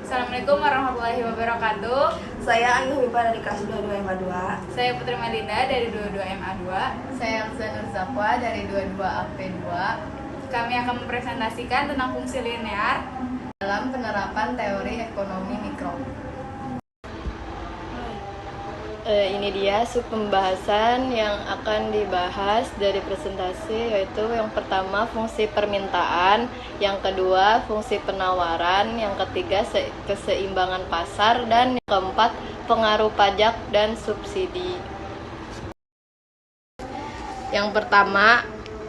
Assalamualaikum warahmatullahi wabarakatuh. Saya Ayu Hibah dari kelas 22 MA 2. Saya Putri Melinda dari 22 MA 2. Saya Zanur Zapwa dari 22 AP 2 Kami akan mempresentasikan tentang fungsi linear dalam penerapan teori ekonomi mikro. Ini dia sub pembahasan yang akan dibahas dari presentasi, yaitu yang pertama fungsi permintaan, yang kedua fungsi penawaran, yang ketiga keseimbangan pasar, dan yang keempat pengaruh pajak dan subsidi. Yang pertama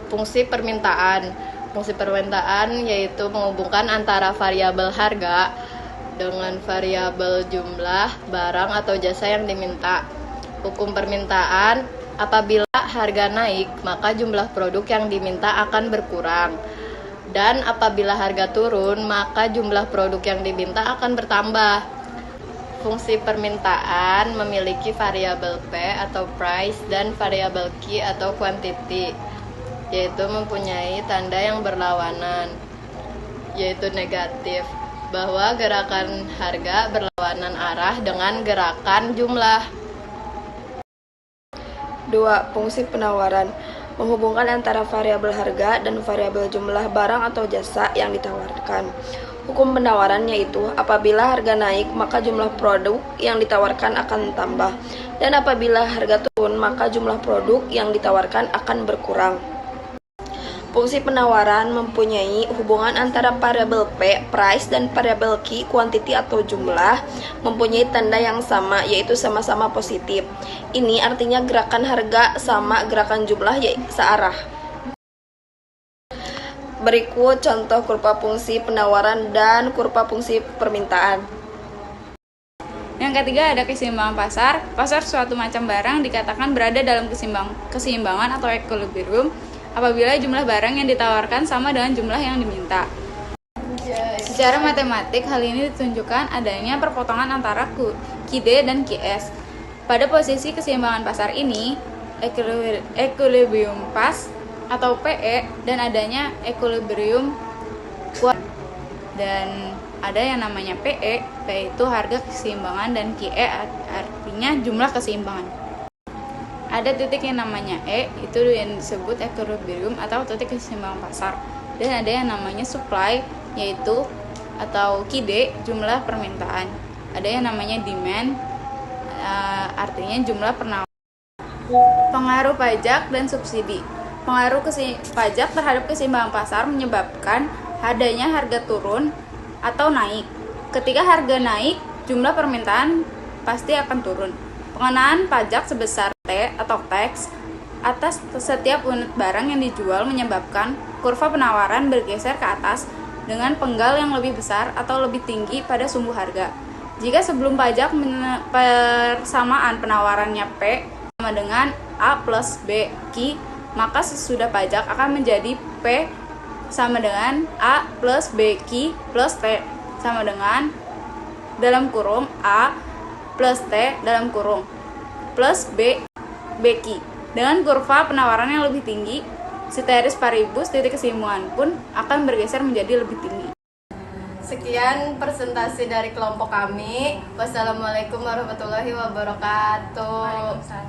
fungsi permintaan. Fungsi permintaan yaitu menghubungkan antara variabel harga dengan variabel jumlah barang atau jasa yang diminta. Hukum permintaan, apabila harga naik, maka jumlah produk yang diminta akan berkurang. Dan apabila harga turun, maka jumlah produk yang diminta akan bertambah. Fungsi permintaan memiliki variabel P atau price dan variabel Q atau quantity, yaitu mempunyai tanda yang berlawanan, yaitu negatif, bahwa gerakan harga berlawanan arah dengan gerakan jumlah. 2. Fungsi penawaran menghubungkan antara variabel harga dan variabel jumlah barang atau jasa yang ditawarkan. Hukum penawaran yaitu apabila harga naik maka jumlah produk yang ditawarkan akan tambah, dan apabila harga turun maka jumlah produk yang ditawarkan akan berkurang. Fungsi penawaran mempunyai hubungan antara variabel P, price, dan variabel Q, quantity atau jumlah, mempunyai tanda yang sama, yaitu sama-sama positif. Ini artinya gerakan harga sama gerakan jumlah searah. Berikut contoh kurva fungsi penawaran dan kurva fungsi permintaan. Yang ketiga ada keseimbangan pasar. Pasar suatu macam barang dikatakan berada dalam keseimbangan atau equilibrium apabila jumlah barang yang ditawarkan sama dengan jumlah yang diminta. Secara matematik, hal ini ditunjukkan adanya perpotongan antara QD dan QS. Pada posisi keseimbangan pasar ini, equilibrium pas atau PE, dan adanya equilibrium dan ada yang namanya PE, yaitu harga keseimbangan, dan QE artinya jumlah keseimbangan. Ada titik yang namanya E, itu yang disebut equilibrium atau titik keseimbangan pasar. Dan ada yang namanya supply, yaitu atau QD, jumlah permintaan. Ada yang namanya demand, artinya jumlah penawaran. Pengaruh pajak dan subsidi. Pengaruh pajak terhadap keseimbangan pasar menyebabkan adanya harga turun atau naik. Ketika harga naik, jumlah permintaan pasti akan turun. Pengenaan pajak sebesar T atau tax atas setiap unit barang yang dijual menyebabkan kurva penawaran bergeser ke atas dengan penggal yang lebih besar atau lebih tinggi pada sumbu harga. Jika sebelum pajak persamaan penawarannya P sama dengan A plus B Q, maka sesudah pajak akan menjadi P sama dengan A plus B Q plus T sama dengan dalam kurung A plus T dalam kurung plus BQ. Dengan kurva penawaran yang lebih tinggi, ceteris paribus titik keseimbangan pun akan bergeser menjadi lebih tinggi. Sekian presentasi dari kelompok kami. Wassalamualaikum warahmatullahi wabarakatuh. Waalaikumsalam.